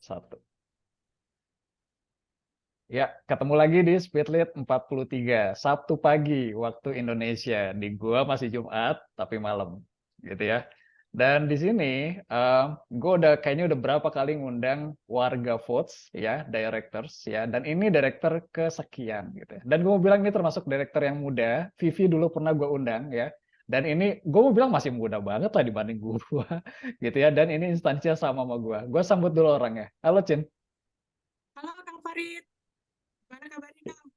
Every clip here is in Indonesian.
Satu. Ya, ketemu lagi di Speedlit 43, Sabtu pagi waktu Indonesia. Di gua masih Jumat, tapi malam, gitu ya. Dan di sini, gue kayaknya udah berapa kali ngundang warga Votes, ya, directors, ya. Dan ini director kesekian, gitu ya. Dan gue mau bilang ini termasuk director yang muda. Vivi dulu pernah gue undang, ya. Dan ini gue mau bilang masih muda banget lah dibanding gue, gitu ya. Dan ini instansinya sama gue. Gue sambut dulu orangnya. Halo, Cin. Halo Kang Farid, gimana kabarnya Kang?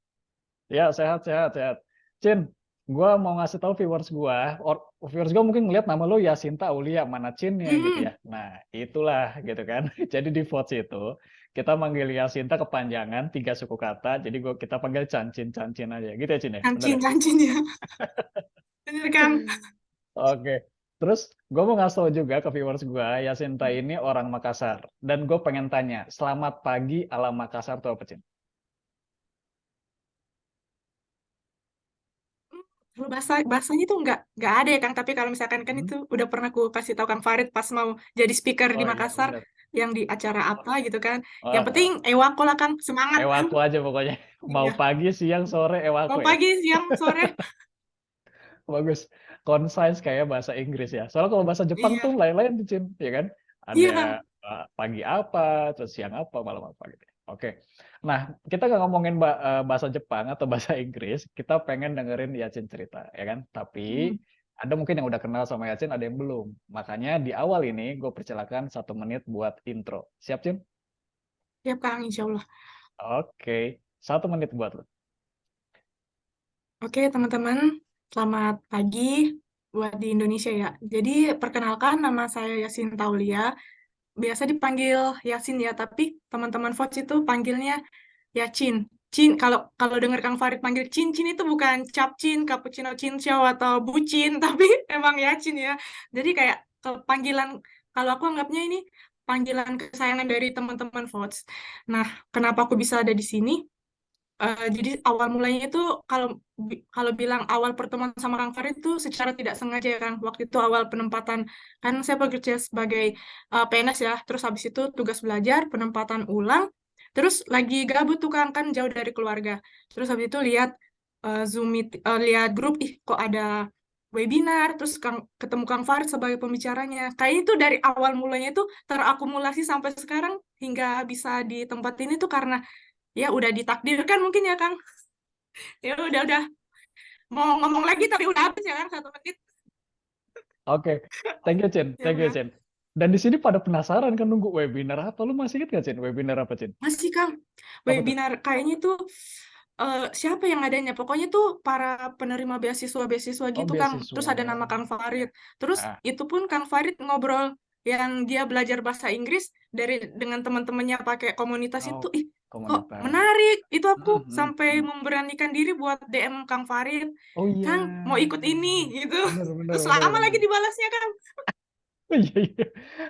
Ya, sehat, sehat, sehat. Cin, gua mau ngasih tahu viewers gua, viewers gua mungkin ngeliat nama lu Yasinta Aulia, mana Cinnya gitu Hmm, ya. Nah, itulah gitu kan. Jadi di votes itu, kita manggil Yasinta kepanjangan, 3 suku kata, jadi kita panggil Cancin, Cancin aja. Gitu ya, Cin ya? Bener ya? kancing ya, bener Kang. Oke. Terus gue mau ngasih tau juga ke viewers gue, Yasinta ini orang Makassar. Dan gue pengen tanya, selamat pagi ala Makassar tuh apa, Cin? Kalau bahasanya tuh nggak ada ya Kang, tapi kalau misalkan kan Hmm? itu udah pernah aku kasih tahu Kang Farid pas mau jadi speaker di Oh iya, Makassar bener. yang di acara apa gitu kan. Yang penting Oh, ewako lah Kang, semangat. ewaku aja pokoknya. Mau Iya, pagi, siang, sore, ewaku mau ya. pagi, siang, sore. Bagus. Concise kayak bahasa Inggris ya. Soalnya kalau bahasa Jepang tuh Iya, lain-lain tuh, Cin. Ya kan? iya Ada Kang. pagi apa, terus siang apa, malam apa gitu. Oke. Nah, kita nggak ngomongin bahasa Jepang atau bahasa Inggris. Kita pengen dengerin Yacin cerita, ya kan? Tapi Hmm, ada mungkin yang udah kenal sama Yacin, ada yang belum. Makanya di awal ini gue persilakan 1 menit buat intro. Siap, Cin? siap Kang, insya Allah. Oke. 1 menit buat lo. Oke teman-teman, selamat pagi buat di Indonesia ya. Jadi perkenalkan nama saya Yasin Taulia. Biasa dipanggil Yasin ya, tapi teman-teman Vox itu panggilnya Yacin. Cin, kalau kalau dengar Kang Farid panggil Cin, Cin itu bukan capcin, cappuccino cincau atau bucin, tapi emang Yacin ya. Jadi kayak panggilan, kalau aku anggapnya ini panggilan kesayangan dari teman-teman Vox. Nah, kenapa aku bisa ada di sini? Jadi awal mulanya itu kalau kalau bilang awal pertemuan sama Kang Farid itu secara tidak sengaja ya Kang. Waktu itu awal penempatan kan saya bekerja sebagai PNS ya. Terus habis itu tugas belajar, penempatan ulang. Terus lagi gabut tuh Kang kan jauh dari keluarga. Terus habis itu lihat lihat grup ih kok ada webinar terus ketemu Kang Farid sebagai pembicaranya. Kayaknya itu dari awal mulanya itu terakumulasi sampai sekarang hingga bisa di tempat ini tuh karena ya udah ditakdirkan mungkin ya Kang. Ya udah mau ngomong lagi tapi udah habis ya Kang 1 menit. Oke. Thank you, Cin. Ya Thank you, udah. Cin. Dan di sini pada penasaran kan nunggu webinar apa? Lu masih ingat gak, Cin? Webinar apa, Cin? Masih Kang, Apa tuh? webinar kayaknya tuh siapa yang adanya? Pokoknya tuh para penerima beasiswa-beasiswa Oh, gitu Kang. Terus beasiswa. ada nama Kang Farid. Terus Ah, itu pun Kang Farid ngobrol yang dia belajar bahasa Inggris dari dengan teman-temannya pakai komunitas itu. oh, Ih, kok komunitas. menarik. Itu aku Hmm, hmm, sampai hmm. memberanikan diri buat DM Kang Farid. Oh iya. Kang, mau ikut ini gitu. Bener, bener, Terus bener, lama bener. lagi dibalasnya Kang. Oh iya, iya.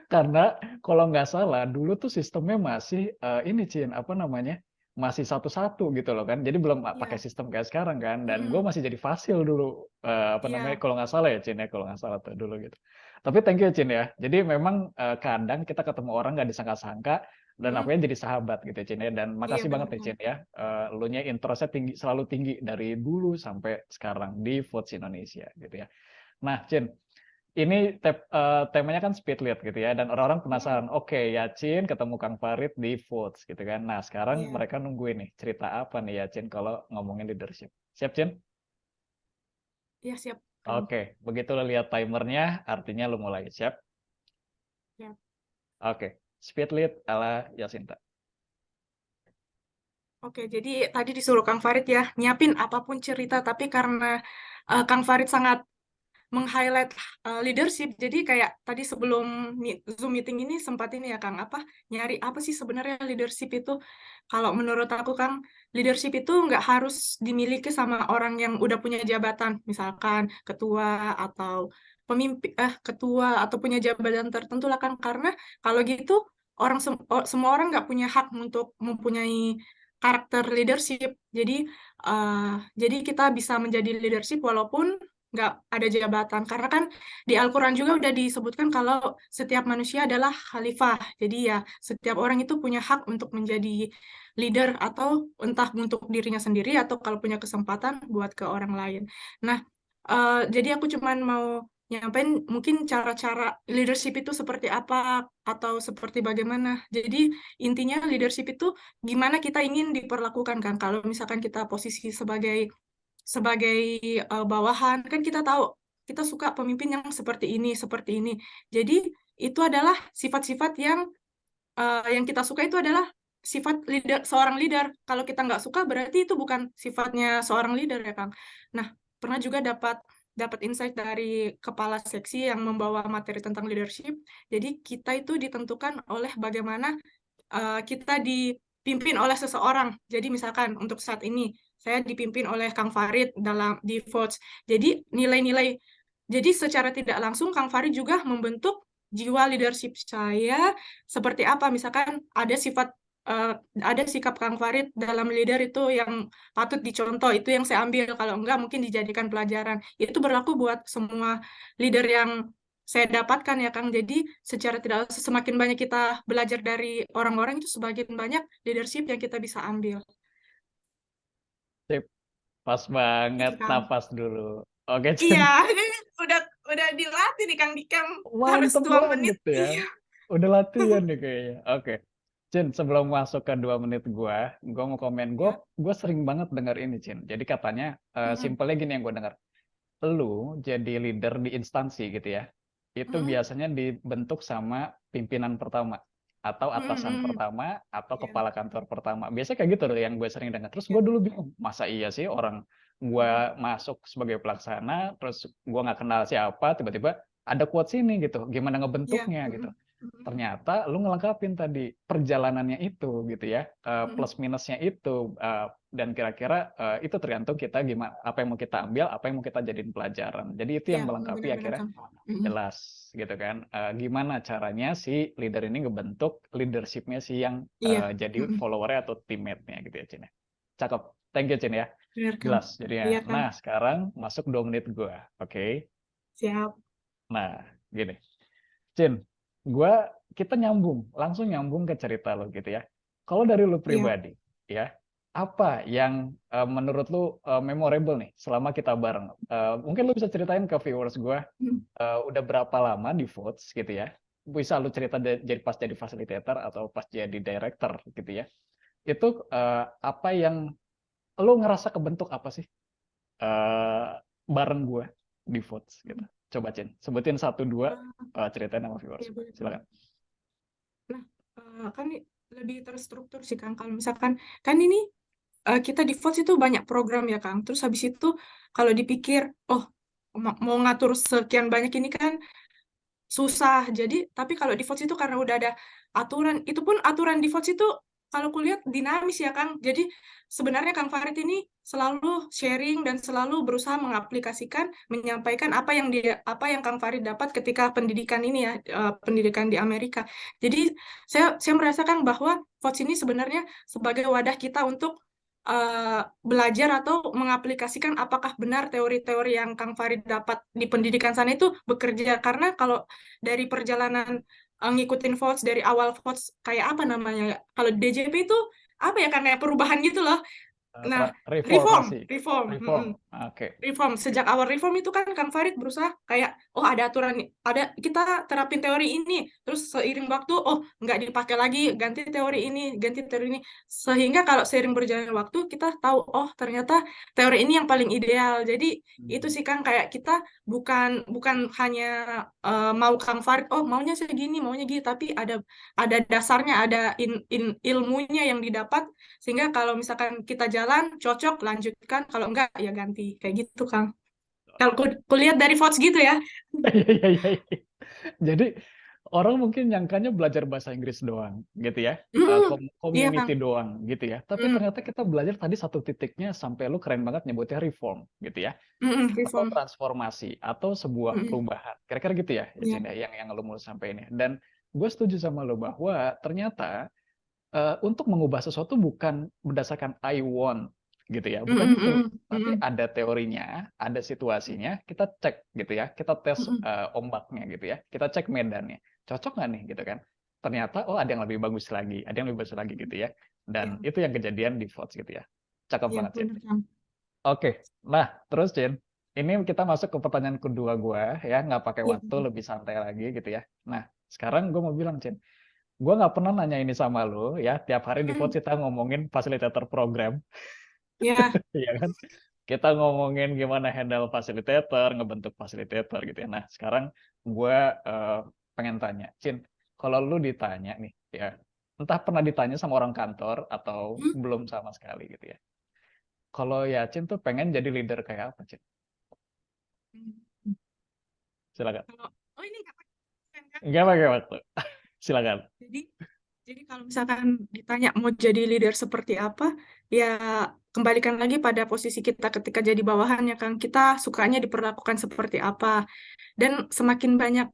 Karena kalau nggak salah, dulu tuh sistemnya masih ini, Cin, apa namanya? Masih satu-satu gitu loh kan. Jadi belum pakai Iya. sistem kayak sekarang kan. Dan gue Mm-mm. masih jadi fasil dulu. Apa namanya? Iya. Kalau nggak salah ya, Cin ya. Kalau nggak salah tuh dulu gitu. Tapi thank you, Cin ya. Jadi memang kadang kita ketemu orang nggak disangka-sangka. Dan Mm. apanya jadi sahabat gitu, Cin ya. Dan Iya makasih banget bener nih, Kang. Cin ya. Elunya interestnya tinggi, selalu tinggi dari dulu sampai sekarang di Votes Indonesia gitu ya. Nah, Cin, ini temanya kan speed lead gitu ya, dan orang-orang Mm. penasaran. Oke, Yacin ketemu Kang Farid di Votes gitu kan. Nah, sekarang Iya. mereka nungguin nih cerita apa nih Yacin kalau ngomongin leadership. Siap, Cin? Iya siap Kang. Oke, begitu lo lihat timernya, artinya lo mulai. Siap? Siap. Oke, speed lead ala Yasinta. Oke, jadi tadi disuruh Kang Farid ya nyiapin apapun cerita, tapi karena Kang Farid sangat meng-highlight leadership, jadi kayak tadi sebelum Zoom meeting ini sempat ini ya Kang, apa nyari apa sih sebenarnya leadership itu? Kalau menurut aku Kang, leadership itu nggak harus dimiliki sama orang yang udah punya jabatan, misalkan ketua atau pemimpin, ketua atau punya jabatan tertentu lah Kang, karena kalau gitu semua orang nggak punya hak untuk mempunyai karakter leadership. Jadi eh, jadi kita bisa menjadi leadership walaupun nggak ada jabatan. Karena kan di Al-Quran juga udah disebutkan kalau setiap manusia adalah khalifah. Jadi ya setiap orang itu punya hak untuk menjadi leader atau entah untuk dirinya sendiri atau kalau punya kesempatan buat ke orang lain. Nah, jadi aku cuman mau nyampein mungkin cara-cara leadership itu seperti apa atau seperti bagaimana. Jadi intinya leadership itu gimana kita ingin diperlakukan kan. Kalau misalkan kita posisi sebagai sebagai bawahan kan kita tahu kita suka pemimpin yang seperti ini, seperti ini. Jadi itu adalah sifat-sifat yang kita suka itu adalah sifat leader seorang leader. Kalau kita nggak suka berarti itu bukan sifatnya seorang leader ya Kang. Nah, pernah juga dapat dapat insight dari kepala seksi yang membawa materi tentang leadership. Jadi kita itu ditentukan oleh bagaimana kita dipimpin oleh seseorang. Jadi misalkan untuk saat ini saya dipimpin oleh Kang Farid di VOTS. Jadi nilai-nilai, jadi secara tidak langsung Kang Farid juga membentuk jiwa leadership saya seperti apa. Misalkan ada sikap Kang Farid dalam leader itu yang patut dicontoh, itu yang saya ambil. Kalau enggak mungkin dijadikan pelajaran. Itu berlaku buat semua leader yang saya dapatkan ya Kang. Jadi secara tidak langsung semakin banyak kita belajar dari orang-orang itu semakin banyak leadership yang kita bisa ambil. Sip, pas banget, Itu Kang. napas dulu. Oke, Iya, Cin. udah udah dilatih nih Kang Dikam harus Mantep 2 menit. banget ya. Iya. Udah latihan nih kayaknya. Oke. Cin, sebelum masuk ke 2 menit gua mau komen. Gua Ya. gua sering banget dengar ini, Cin. Jadi katanya Mm-mm. simpelnya gini yang gue dengar. Lu jadi leader di instansi gitu ya. Itu Mm-mm. biasanya dibentuk sama pimpinan pertama atau atasan Mm-mm. pertama atau Ya. kepala kantor pertama. Biasanya kayak gitu loh yang gue sering dengar. Terus Ya. gue dulu bingung, masa iya sih orang gue Mm-mm. masuk sebagai pelaksana, terus gue nggak kenal siapa, tiba-tiba ada quotes ini gitu, gimana Ya. ngebentuknya gitu. Mm-mm. Mm-mm. Ternyata lu ngelengkapin tadi perjalanannya itu gitu ya, Mm-mm. plus minusnya itu, dan kira-kira itu tergantung kita gimana, apa yang mau kita ambil, apa yang mau kita jadiin pelajaran. Jadi itu Ya, yang melengkapi benar-benar akhirnya Kang. Mm-mm. jelas gitu kan. Gimana caranya si leader ini ngebentuk leadershipnya si yang Iya. jadi Mm-mm. followernya atau teammate-nya gitu ya Cin ya. Cakep, thank you Cin ya, Benar Kang. jelas jadinya. Iya Kang. Nah sekarang masuk 2 menit gua, oke. Siap. Nah gini Cin, kita langsung nyambung ke cerita lo gitu ya. Kalau dari lo Iya. pribadi, ya, apa yang menurut lo memorable nih selama kita bareng? Mungkin lo bisa ceritain ke viewers gue, Mm. udah berapa lama di Votes gitu ya? Bisa lo cerita jadi pas jadi fasilitator atau pas jadi director gitu ya? Itu apa yang lo ngerasa kebentuk apa sih eh, bareng gue di Votes gitu? Coba Cin, sebutin satu dua Ah, ceritain sama viewers ya gue. boleh Kang. Silakan. Nah, kan lebih terstruktur sih Kang. Kalau misalkan kan ini kita di Votes itu banyak program ya Kang. Terus habis itu kalau dipikir, oh mau ngatur sekian banyak ini kan susah. Jadi, tapi kalau di Votes itu karena udah ada aturan, itu pun aturan di Votes itu kalau kulihat dinamis ya Kang. Jadi sebenarnya Kang Farid ini selalu sharing dan selalu berusaha mengaplikasikan, menyampaikan apa yang Kang Farid dapat ketika pendidikan ini ya, pendidikan di Amerika. Jadi saya merasakan bahwa Votes ini sebenarnya sebagai wadah kita untuk belajar atau mengaplikasikan apakah benar teori-teori yang Kang Farid dapat di pendidikan sana itu bekerja. Karena kalau dari perjalanan ngikutin VOTS dari awal VOTS kayak apa namanya ya? Kalau DJP itu apa ya, karena perubahan gitu loh. Nah, Reformasi, reform. reform. Mm-mm. Oke. Reform sejak awal reform itu kan Kang Farid berusaha kayak oh ada aturan ada kita terapin teori ini terus seiring waktu oh nggak dipakai lagi ganti teori ini sehingga kalau seiring berjalannya waktu kita tahu oh ternyata teori ini yang paling ideal. Jadi itu Hmm. sih Kang kayak kita bukan bukan hanya mau Kang Farid oh maunya segini maunya gitu tapi ada dasarnya ada ilmunya yang didapat sehingga kalau misalkan kita jalan cocok lanjutkan kalau enggak ya ganti kayak gitu Kang. Kalau kulihat dari votes gitu ya. Iya, iya, iya. Jadi orang mungkin nyangkanya belajar bahasa Inggris doang, gitu ya, Hmm, iya Kang. community doang, gitu ya. Tapi Hmm, ternyata kita belajar tadi satu titiknya sampai lu keren banget nyebutnya reform, gitu ya, atau reform. transformasi, atau sebuah Hmm, perubahan. Kira-kira gitu ya, iya. Cin, ya, yang lu mau sampaikan ya. Dan gue setuju sama lo bahwa ternyata untuk mengubah sesuatu bukan berdasarkan I want, gitu ya. Mm, Bukan mm, itu, mm, tapi mm, ada teorinya, ada situasinya, kita cek gitu ya, kita tes mm, ombaknya gitu ya, kita cek medannya, cocok nggak nih gitu kan? Ternyata oh ada yang lebih bagus lagi, ada yang lebih bagus lagi gitu ya. ya, Dan itu yang kejadian di votes gitu ya. Cakep ya banget Cin. benar Kang. Oke, nah terus Cin, ini kita masuk ke pertanyaan kedua gue ya, nggak pakai Iya, waktu, lebih santai lagi gitu ya. Nah sekarang gue mau bilang Cin, gue nggak pernah nanya ini sama lo ya, tiap hari di votes mm, kita ngomongin fasilitator program, ya, ya kan? Kita ngomongin gimana handle fasilitator, ngebentuk fasilitator gitu ya. Nah, sekarang gue pengen tanya, Cin, kalau lu ditanya nih, ya, entah pernah ditanya sama orang kantor atau mm, belum sama sekali gitu ya. Kalau ya Cin tuh pengen jadi leader kayak apa, Cin? mm. Silakan. Kalau oh ini nggak pakai pen, Kang. Nggak pakai waktu. Silakan. Jadi Jadi kalau misalkan ditanya mau jadi leader seperti apa, ya kembalikan lagi pada posisi kita ketika jadi bawahannya, Kang. Kita sukanya diperlakukan seperti apa. Dan semakin banyak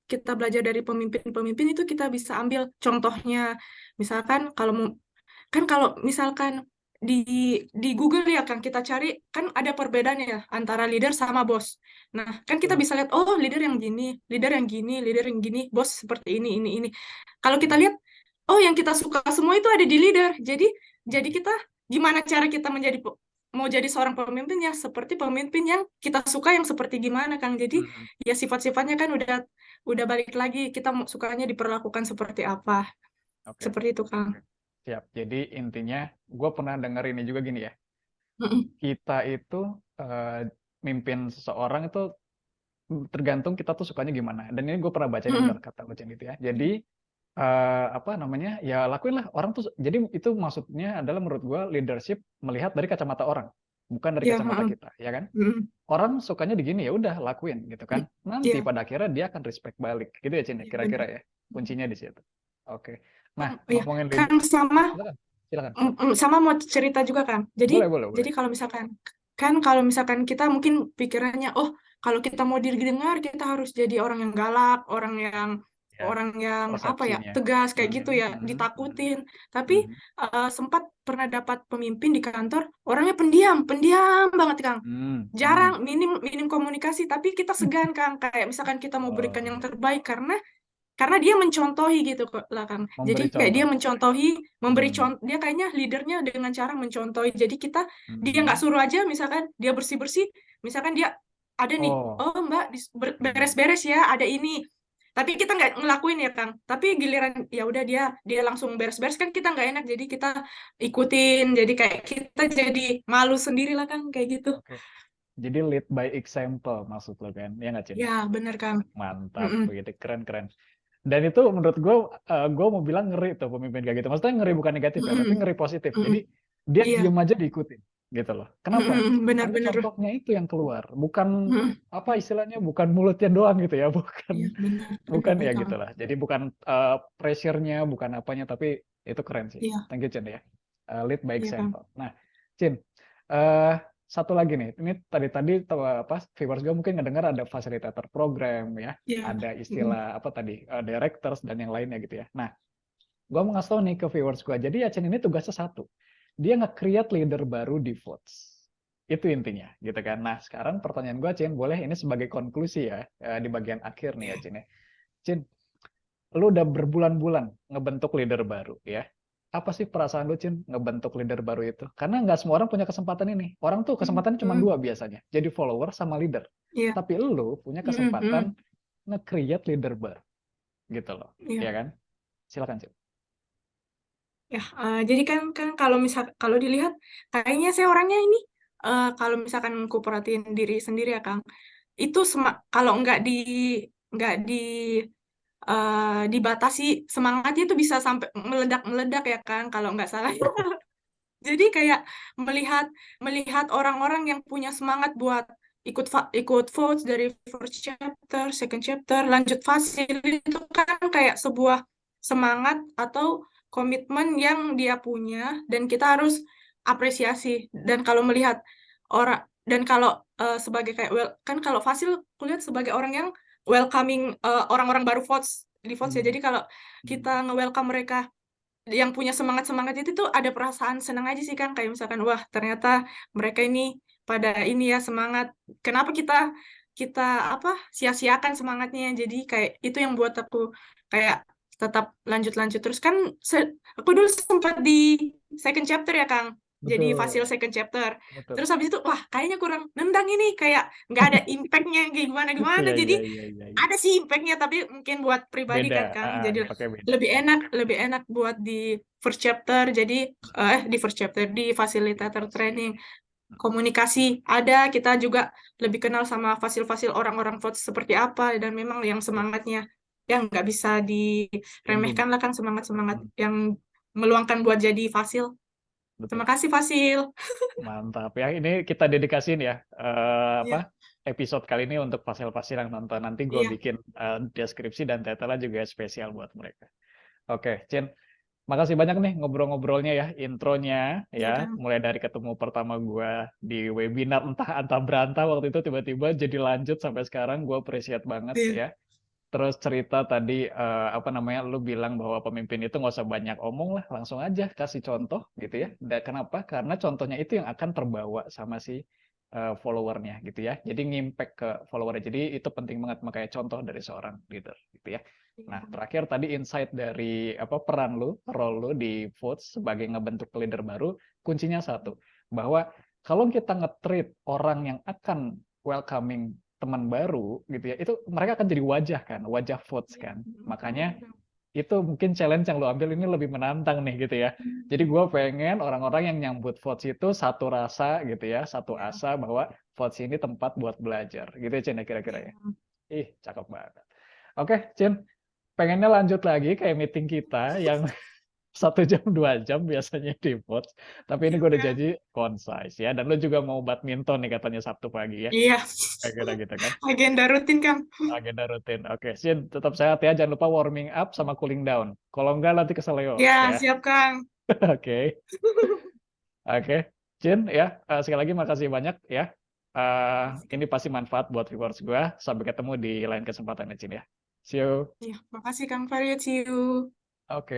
kita belajar dari pemimpin-pemimpin itu kita bisa ambil contohnya. Misalkan kalau misalkan di di Google ya Kang, kita cari kan ada perbedaan ya antara leader sama bos. Nah, kan kita Hmm. bisa lihat oh leader yang gini, leader yang gini, leader yang gini, bos seperti ini. Kalau kita lihat oh yang kita suka semua itu ada di leader. Jadi kita gimana cara kita mau jadi seorang pemimpin ya seperti pemimpin yang kita suka yang seperti gimana Kang. Jadi Hmm. ya sifat-sifatnya kan udah balik lagi kita sukanya diperlakukan seperti apa. Oke. Seperti itu Kang. Oke. Siap. Jadi intinya, gue pernah denger ini juga gini ya. Mm-mm. Kita itu mimpin seseorang itu tergantung kita tuh sukanya gimana. Dan ini gue pernah baca ini benar Mm-mm. kata Lucien gitu ya. Jadi apa namanya ya lakuin lah orang tuh. Jadi itu maksudnya adalah menurut gue leadership melihat dari kacamata orang, bukan dari Ya, kacamata mm-mm. kita, ya kan? Mm-mm. Orang sukanya di gini ya udah lakuin gitu kan. Nanti Ya, pada akhirnya dia akan respect balik gitu ya Cinta. ya Kira-kira benar. ya kuncinya di situ. Oke. Nah Kang, ya, ngomongin leader, Kang sama silakan, silakan. sama mau cerita juga Kang. Jadi Boleh, boleh, boleh. jadi kalau misalkan kita mungkin pikirannya oh kalau kita mau didengar kita harus jadi orang yang galak, orang yang Ya, orang yang apa ya persepsinya. tegas kayak gitu Mhm, ya mhm, mhm, ditakutin. Tapi mhm. sempat pernah dapat pemimpin di kantor orangnya pendiam, pendiam banget Kang. Hmm, Jarang, hmm. minim minim komunikasi. Tapi kita segan Kang kayak misalkan kita mau Oh berikan yang iya, terbaik karena dia mencontohi gitu kok lah Kang. Jadi memberi kayak dia contoh. mencontohi, memberi Hmm, contoh, dia kayaknya leadernya dengan cara mencontohi. Jadi dia nggak mhm. suruh aja, misalkan dia bersih-bersih, misalkan dia ada nih, Oh, oh Mbak hmm. beres-beres ya, ada ini. Tapi kita nggak ngelakuin ya Kang. Tapi giliran ya udah dia langsung beres-beres kan kita nggak enak. Jadi kita ikutin. Jadi kayak kita jadi malu sendiri lah Kang kayak gitu. Oke. Jadi lead by example maksud lo kan? Ya nggak Cin? Ya bener Kang. Mantap, Mm-mm. begitu keren keren. Dan itu menurut gue mau bilang ngeri tuh pemimpin kayak gitu. Maksudnya ngeri bukan negatif ya, tapi Mm-mm. ngeri positif. Jadi Mm-mm. dia Iya. diem aja diikutin, gitu loh. Kenapa? Mm-mm. Karena Bener-bener. contohnya itu yang keluar, bukan Mm-mm. apa istilahnya, bukan mulutnya doang gitu ya, bukan Iya benar, bukan benar ya Kang. gitulah. Jadi bukan pressure-nya, bukan apanya, tapi itu keren sih. Iya, Thank you Cin ya. Lead by iya Kang. example. Nah, Cin, eh satu lagi nih. Ini tadi apa viewers gue mungkin ngedengar ada fasilitator program ya, Iya. ada Mm-mm. istilah apa tadi directors dan yang lainnya gitu ya. Nah, gue mau ngasih tau nih ke viewers gue. Jadi Acen ini tugasnya satu. Dia nge-create leader baru di votes. Itu intinya, gitu kan. Nah, sekarang pertanyaan gue, Cin, boleh ini sebagai konklusi ya, di bagian akhir nih ya, Cin ya. Cin, lu udah berbulan-bulan ngebentuk leader baru ya. Apa sih perasaan lu, Cin, ngebentuk leader baru itu? Karena nggak semua orang punya kesempatan ini. Orang tuh kesempatannya cuma Mm-mm. dua biasanya. Jadi follower sama leader. Iya. Tapi lu punya Mm-mm. kesempatan Mm-mm. nge-create leader baru. Gitu loh. Iya. Ya kan? Silakan, Cin. Ya, jadi kan kalau dilihat kayaknya saya orangnya ini kalau misalkan ku perhatiin diri sendiri ya Kang, itu kalau nggak dibatasi semangatnya itu bisa sampai meledak-meledak ya Kang kalau nggak salah. Jadi kayak melihat melihat orang-orang yang punya semangat buat ikut votes dari first chapter, second chapter, lanjut fasil itu kan kayak sebuah semangat atau komitmen yang dia punya dan kita harus apresiasi. Dan kalau melihat orang dan kalau sebagai kayak kan kalau fasil kulihat sebagai orang yang welcoming orang-orang baru di votes ya. Hmm. Jadi kalau kita Hmm. nge-welcome mereka yang punya semangat-semangat itu tuh ada perasaan senang aja sih, Kang. Kayak misalkan, wah ternyata mereka ini pada ini ya semangat. Kenapa kita kita apa sia-siakan semangatnya? Jadi kayak itu yang buat aku kayak tetap lanjut-lanjut terus kan aku dulu sempat di second chapter ya, Kang. Jadi fasil Betul, second chapter. betul. Terus habis itu, wah kayaknya kurang nendang ini, kayak nggak ada impact-nya kayak gimana-gimana. Iya, Jadi iya, iya, iya, iya. ada sih impact-nya, tapi mungkin buat pribadi Beda, kan, Kang. Jadi impactnya beda. Ya. lebih enak buat di first chapter. Jadi di first chapter di fasilitator Motivasi. training komunikasi ada, kita juga lebih kenal sama fasil-fasil orang-orang vote seperti apa, dan memang yang Betul. semangatnya yang nggak bisa Tinggi. diremehkan lah, kan semangat-semangat Hmm, yang meluangkan buat jadi fasil. betul. Terima kasih fasil. Mantap ya. Ini kita dedikasiin ya Iya, episode kali ini untuk pasel-pasel yang nonton. Nanti gue iya, bikin deskripsi dan title juga spesial buat mereka. Oke, Cin. Makasih banyak nih ngobrol-ngobrolnya ya, intronya iya ya, kan. mulai dari ketemu pertama gue di webinar entah antah berantah waktu itu tiba-tiba jadi lanjut sampai sekarang, gue appreciate banget Iya, ya. Terus cerita tadi apa namanya, lu bilang bahwa pemimpin itu nggak usah banyak omong lah, langsung aja kasih contoh gitu ya. Dan kenapa? Karena contohnya itu yang akan terbawa sama si followernya gitu ya. Jadi ngimpact ke followernya. Jadi itu penting banget makanya contoh dari seorang leader gitu ya. iya Nah, kan. terakhir tadi insight dari apa peran lu, role lu di Votes sebagai ngebentuk leader baru, kuncinya satu, bahwa kalau kita nge-treat orang yang akan welcoming teman baru gitu ya, itu mereka akan jadi wajah kan, wajah Votes Iya, kan. benar, Makanya Kang. itu mungkin challenge yang lu ambil ini lebih menantang nih gitu ya. Jadi gue pengen orang-orang yang nyambut Votes itu satu rasa gitu ya, satu Iya, asa bahwa Votes ini tempat buat belajar gitu ya Cin ya kira-kira iya. ya. Ih, cakep banget. Oke, Cin, pengennya lanjut lagi kayak meeting kita yang 1 jam 2 jam biasanya di Votes, tapi ini Siap, gue udah Kang. janji concise ya, dan lu juga mau badminton nih katanya Sabtu pagi ya, Iya, kayak gitu gitu kan. agenda rutin, Kang. Agenda rutin. Oke, Sin, tetap sehat ya. Jangan lupa warming up sama cooling down. Kalau enggak nanti keseleo Ya, ya. siap, Kang. Oke. Oke. Cin, ya, sekali lagi makasih banyak ya. Makasih, Ini Kang. pasti manfaat buat viewers gue. Sampai ketemu di lain kesempatan ya, Cin ya. See you. Iya, makasih Kang Farid. See you. Oke.